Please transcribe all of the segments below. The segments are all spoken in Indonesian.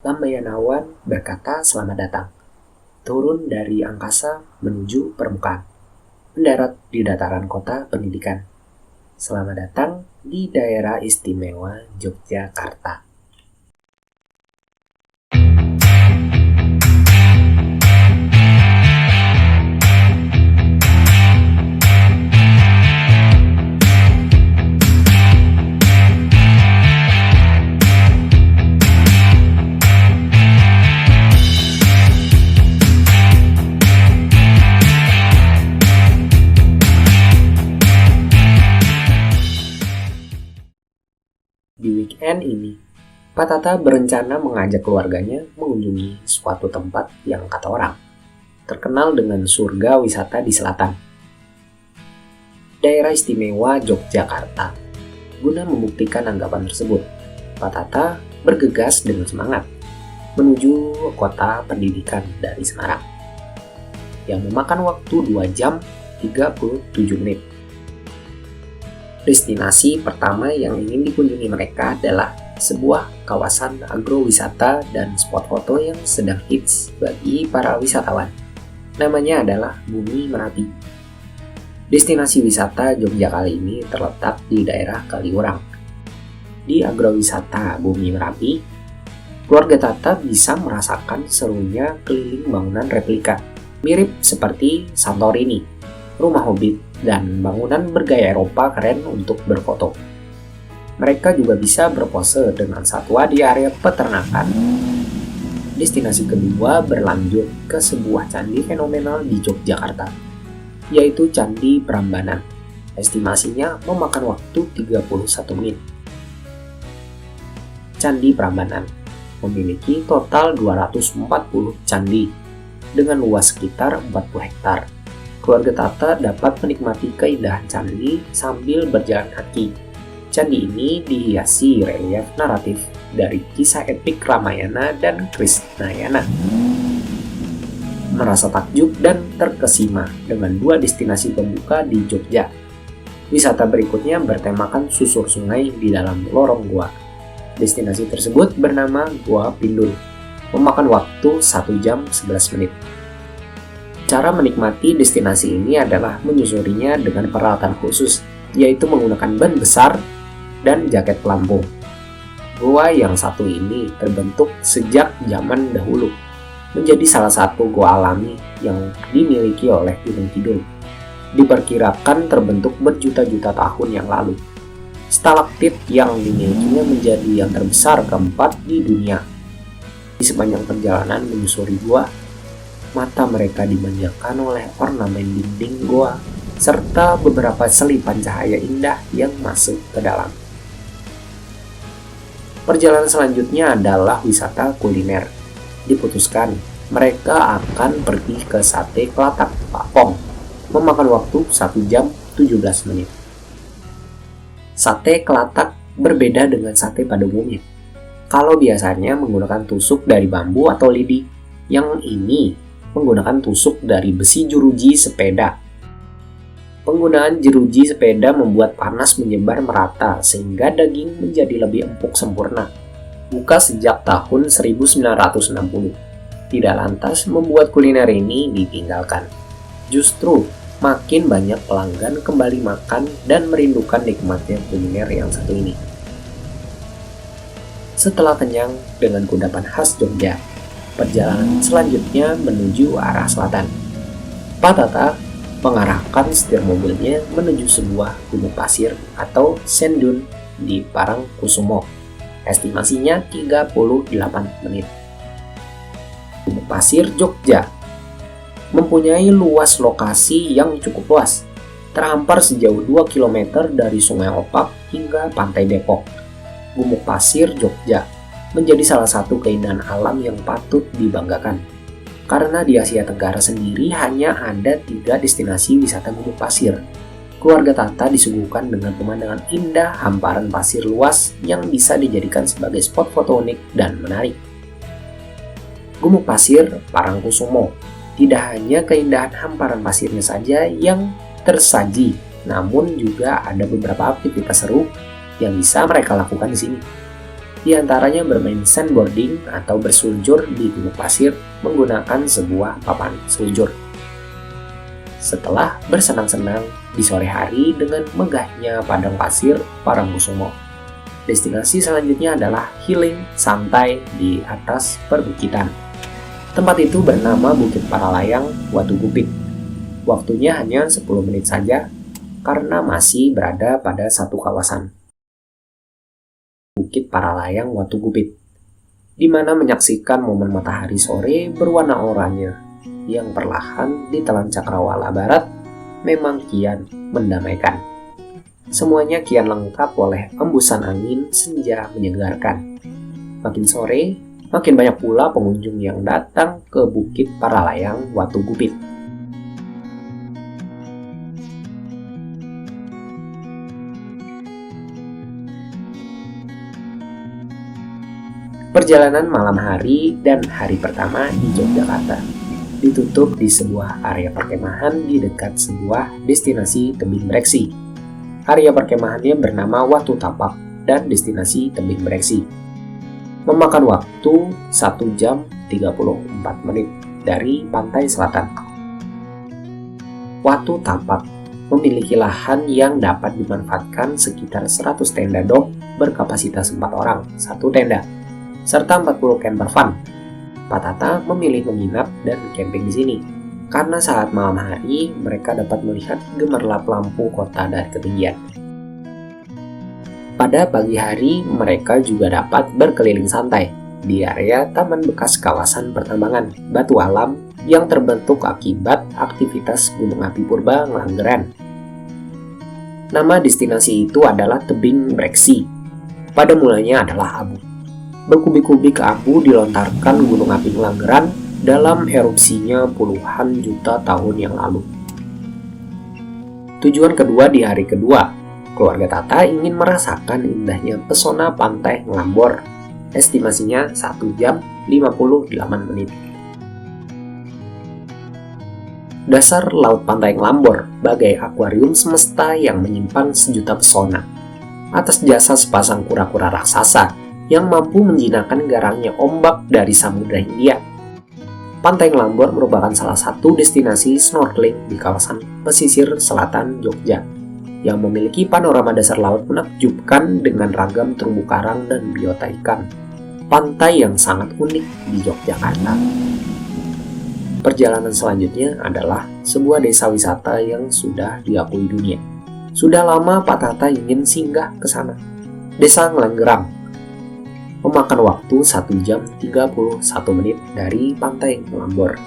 Lambayanawan berkata selamat datang, turun dari angkasa menuju permukaan, mendarat di dataran kota pendidikan. Selamat datang di daerah istimewa Yogyakarta. Di weekend ini, Pak Tata berencana mengajak keluarganya mengunjungi suatu tempat yang kata orang terkenal dengan surga wisata di selatan, daerah istimewa Yogyakarta. Guna membuktikan anggapan tersebut, Pak Tata bergegas dengan semangat menuju kota pendidikan dari Semarang yang memakan waktu 2 jam 37 menit. Destinasi pertama yang ingin dikunjungi mereka adalah sebuah kawasan agrowisata dan spot foto yang sedang hits bagi para wisatawan. Namanya adalah Bumi Merapi. Destinasi wisata Jogja kali ini terletak di daerah Kaliurang. Di agrowisata Bumi Merapi, keluarga Tata bisa merasakan serunya keliling bangunan replika, mirip seperti Santorini, rumah Hobbit, dan bangunan bergaya Eropa keren untuk berfoto. Mereka juga bisa berpose dengan satwa di area peternakan. Destinasi kedua berlanjut ke sebuah candi fenomenal di Yogyakarta, yaitu Candi Prambanan. Estimasinya memakan waktu 31 menit. Candi Prambanan memiliki total 240 candi dengan luas sekitar 40 hektar. Keluarga Tata dapat menikmati keindahan candi sambil berjalan kaki. Candi ini dihiasi relief naratif dari kisah epik Ramayana dan Krishnayana. Merasa takjub dan terkesima dengan 2 destinasi pembuka di Jogja. Wisata berikutnya bertemakan susur sungai di dalam lorong gua. Destinasi tersebut bernama Gua Pindul, memakan waktu 1 jam 11 menit. Cara menikmati destinasi ini adalah menyusurinya dengan peralatan khusus, yaitu menggunakan ban besar dan jaket pelampung. Gua yang satu ini terbentuk sejak zaman dahulu, menjadi salah satu gua alami yang dimiliki oleh Gunung Kidul. Diperkirakan terbentuk berjuta-juta tahun yang lalu. Stalaktit yang dimilikinya menjadi yang terbesar keempat di dunia. Di sepanjang perjalanan menyusuri gua, mata mereka dimanjakan oleh ornamen dinding goa serta beberapa selipan cahaya indah yang masuk ke dalam. Perjalanan selanjutnya adalah wisata kuliner. Diputuskan, mereka akan pergi ke Sate Kelatak Pak Pong, memakan waktu 1 jam 17 menit. Sate Kelatak berbeda dengan sate pada umumnya. Kalau biasanya menggunakan tusuk dari bambu atau lidi, yang ini menggunakan tusuk dari besi jeruji sepeda. Penggunaan jeruji sepeda membuat panas menyebar merata sehingga daging menjadi lebih empuk sempurna. Buka sejak tahun 1960. Tidak lantas membuat kuliner ini ditinggalkan. Justru makin banyak pelanggan kembali makan dan merindukan nikmatnya kuliner yang satu ini. Setelah kenyang dengan kudapan khas Jogja, perjalanan selanjutnya menuju arah selatan. Pak Tata mengarahkan setir mobilnya menuju sebuah gumuk pasir atau sand dune di Parangkusumo. Estimasinya 38 menit. Gumuk pasir Jogja mempunyai luas lokasi yang cukup luas, terhampar sejauh 2 km dari Sungai Opak hingga Pantai Depok. Gumuk pasir Jogja menjadi salah satu keindahan alam yang patut dibanggakan. Karena di Asia Tenggara sendiri hanya ada 3 destinasi wisata gumuk pasir. Keluarga Tata disuguhkan dengan pemandangan indah hamparan pasir luas yang bisa dijadikan sebagai spot foto unik dan menarik. Gumuk pasir Parangkusumo tidak hanya keindahan hamparan pasirnya saja yang tersaji, namun juga ada beberapa aktivitas seru yang bisa mereka lakukan di sini. Di antaranya bermain sandboarding atau berseluncur di gumuk pasir menggunakan sebuah papan seluncur. Setelah bersenang-senang di sore hari dengan megahnya padang pasir Parangkusumo, destinasi selanjutnya adalah healing santai di atas perbukitan. Tempat itu bernama Bukit Paralayang Watugupit. Waktunya hanya 10 menit saja karena masih berada pada satu kawasan. Bukit Paralayang Watugupit, di mana menyaksikan momen matahari sore berwarna oranye yang perlahan ditelan cakrawala barat memang kian mendamaikan. Semuanya kian lengkap oleh embusan angin senja menyegarkan. Makin sore, makin banyak pula pengunjung yang datang ke Bukit Paralayang Watugupit. Perjalanan malam hari dan hari pertama di Yogyakarta ditutup di sebuah area perkemahan di dekat sebuah destinasi tebing breksi. Area perkemahannya bernama Watu Tapak dan destinasi tebing breksi. Memakan waktu 1 jam 34 menit dari pantai selatan. Watu Tapak memiliki lahan yang dapat dimanfaatkan sekitar 100 tenda dok berkapasitas 4 orang, 1 tenda, serta 40 camper van. Pak Tata memilih menginap dan camping di sini karena saat malam hari mereka dapat melihat gemerlap lampu kota dari ketinggian. Pada pagi hari mereka juga dapat berkeliling santai di area taman bekas kawasan pertambangan batu alam yang terbentuk akibat aktivitas gunung api purba Ngelanggeran. Nama destinasi itu adalah Tebing Breksi. Pada mulanya adalah abu. Berkubik-kubik abu dilontarkan gunung api Ngelanggeran dalam erupsinya puluhan juta tahun yang lalu. Tujuan kedua di hari kedua, keluarga Tata ingin merasakan indahnya pesona pantai Ngelambor. Estimasinya 1 jam 58 menit. Dasar laut pantai Ngelambor bagai akuarium semesta yang menyimpan sejuta pesona. Atas jasa sepasang kura-kura raksasa yang mampu menjinakkan garangnya ombak dari Samudra Hindia. Pantai Ngelambor merupakan salah satu destinasi snorkeling di kawasan pesisir selatan Jogja yang memiliki panorama dasar laut menakjubkan dengan ragam terumbu karang dan biota ikan. Pantai yang sangat unik di Yogyakarta. Perjalanan selanjutnya adalah sebuah desa wisata yang sudah diakui dunia. Sudah lama Pak Tata ingin singgah ke sana. Desa Ngelanggeran. Memakan waktu 1 jam 31 menit dari pantai Ngelambor.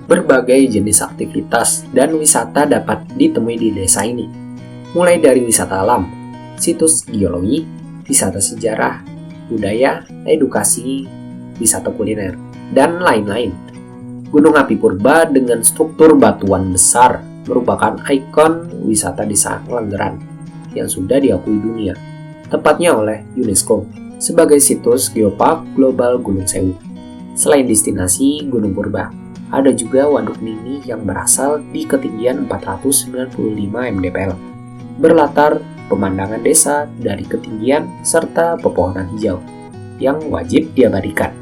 Berbagai jenis aktivitas dan wisata dapat ditemui di desa ini. Mulai dari wisata alam, situs geologi, wisata sejarah, budaya, edukasi, wisata kuliner, dan lain-lain. Gunung api purba dengan struktur batuan besar merupakan ikon wisata desa Ngelanggeran yang sudah diakui dunia, tepatnya oleh UNESCO, sebagai situs Geopark Global Gunung Sewu. Selain destinasi Gunung Purba, ada juga waduk mini yang berasal di ketinggian 495 mdpl, berlatar pemandangan desa dari ketinggian serta pepohonan hijau, yang wajib diabadikan.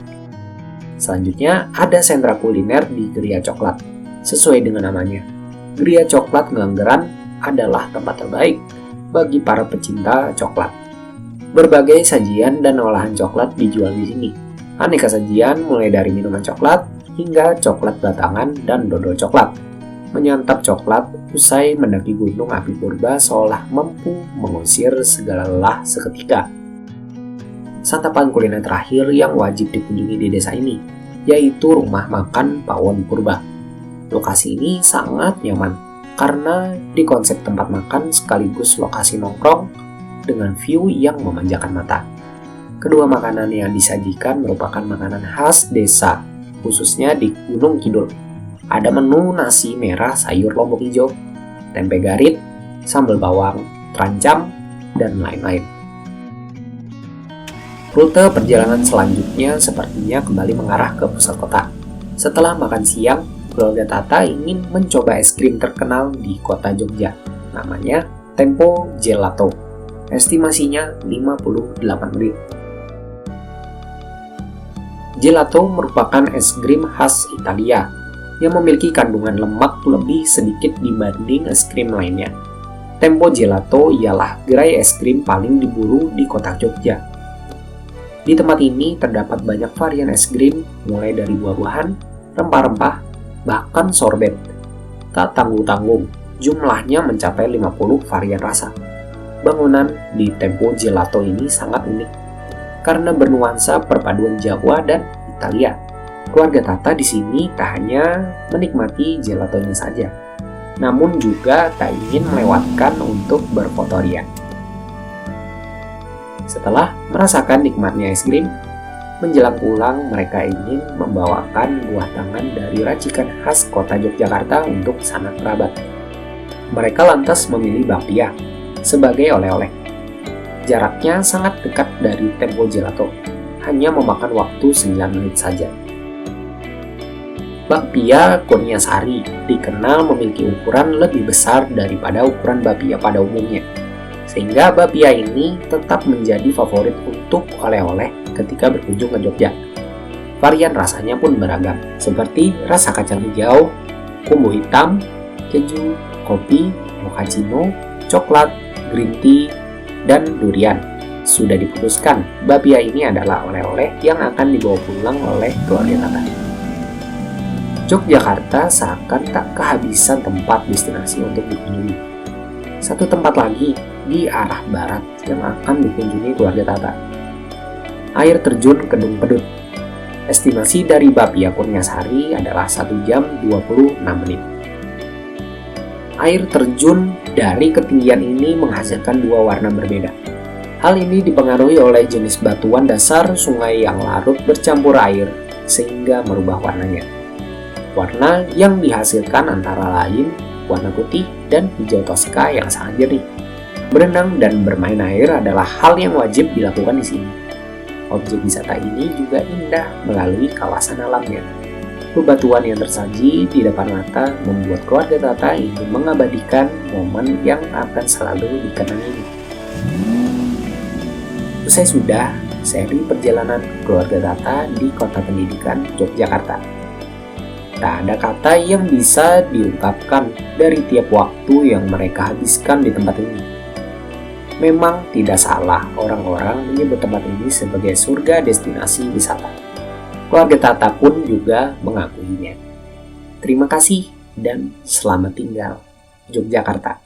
Selanjutnya, ada sentra kuliner di Geria Coklat. Sesuai dengan namanya, Geria Coklat Ngelanggeran adalah tempat terbaik bagi para pecinta coklat. Berbagai sajian dan olahan coklat dijual di sini. Aneka sajian mulai dari minuman coklat hingga coklat batangan dan dodol coklat. Menyantap coklat usai mendaki gunung api purba seolah mampu mengusir segala lelah seketika. Santapan kuliner terakhir yang wajib dikunjungi di desa ini, yaitu rumah makan Pawon Purba. Lokasi ini sangat nyaman karena di konsep tempat makan sekaligus lokasi nongkrong dengan view yang memanjakan mata. Kedua makanan yang disajikan merupakan makanan khas desa, khususnya di Gunung Kidul. Ada menu nasi merah sayur lombok hijau, tempe garit, sambal bawang, terancam, dan lain-lain. Rute perjalanan selanjutnya sepertinya kembali mengarah ke pusat kota. Setelah makan siang, keluarga Tata ingin mencoba es krim terkenal di kota Jogja, namanya Tempo Gelato. estimasinya 58 menit. Gelato merupakan es krim khas Italia yang memiliki kandungan lemak lebih sedikit dibanding es krim lainnya. Tempo Gelato ialah gerai es krim paling diburu di kota Jogja. Di tempat ini terdapat banyak varian es krim, mulai dari buah-buahan, rempah-rempah, bahkan sorbet. Tak tanggung-tanggung, jumlahnya mencapai 50 varian rasa. Bangunan di Tempo Gelato ini sangat unik karena bernuansa perpaduan Jawa dan Italia. Keluarga Tata di sini tak hanya menikmati gelatonya saja, namun juga tak ingin melewatkan untuk berfoto ria. Setelah merasakan nikmatnya es krim, menjelang pulang mereka ingin membawakan buah tangan dari racikan khas kota Yogyakarta untuk sanak kerabat. Mereka lantas memilih bapia sebagai oleh-oleh. Jaraknya sangat dekat dari Tempo Gelato, hanya memakan waktu 9 menit saja. Bakpia Kurniasari dikenal memiliki ukuran lebih besar daripada ukuran bakpia pada umumnya, sehingga bakpia ini tetap menjadi favorit untuk oleh-oleh ketika berkunjung ke Jogja. Varian rasanya pun beragam, seperti rasa kacang hijau, kumbu hitam, keju, kopi, mochaccino, coklat, green tea, dan durian. Sudah diputuskan, bakpia ini adalah oleh-oleh yang akan dibawa pulang oleh keluarga Tata. Yogyakarta seakan tak kehabisan tempat destinasi untuk dikunjungi. Satu tempat lagi di arah barat yang akan dikunjungi keluarga Tata. Air terjun Kedung Pedut. Estimasi dari Bapia Kurniasari adalah 1 jam 26 menit. Air terjun dari ketinggian ini menghasilkan dua warna berbeda. Hal ini dipengaruhi oleh jenis batuan dasar sungai yang larut bercampur air sehingga merubah warnanya. Warna yang dihasilkan antara lain warna putih dan hijau toska yang sangat jernih. Berenang dan bermain air adalah hal yang wajib dilakukan di sini. Objek wisata ini juga indah melalui kawasan alamnya. Bebatuan yang tersaji di depan mata membuat keluarga Tata ingin mengabadikan momen yang akan selalu dikenangi. Usai sudah seri perjalanan keluarga Tata di Kota Pendidikan Yogyakarta. Tak ada kata yang bisa diungkapkan dari tiap waktu yang mereka habiskan di tempat ini. Memang tidak salah orang-orang menyebut tempat ini sebagai surga destinasi wisata. Keluarga Tata pun juga mengakuinya. Terima kasih dan selamat tinggal, Yogyakarta.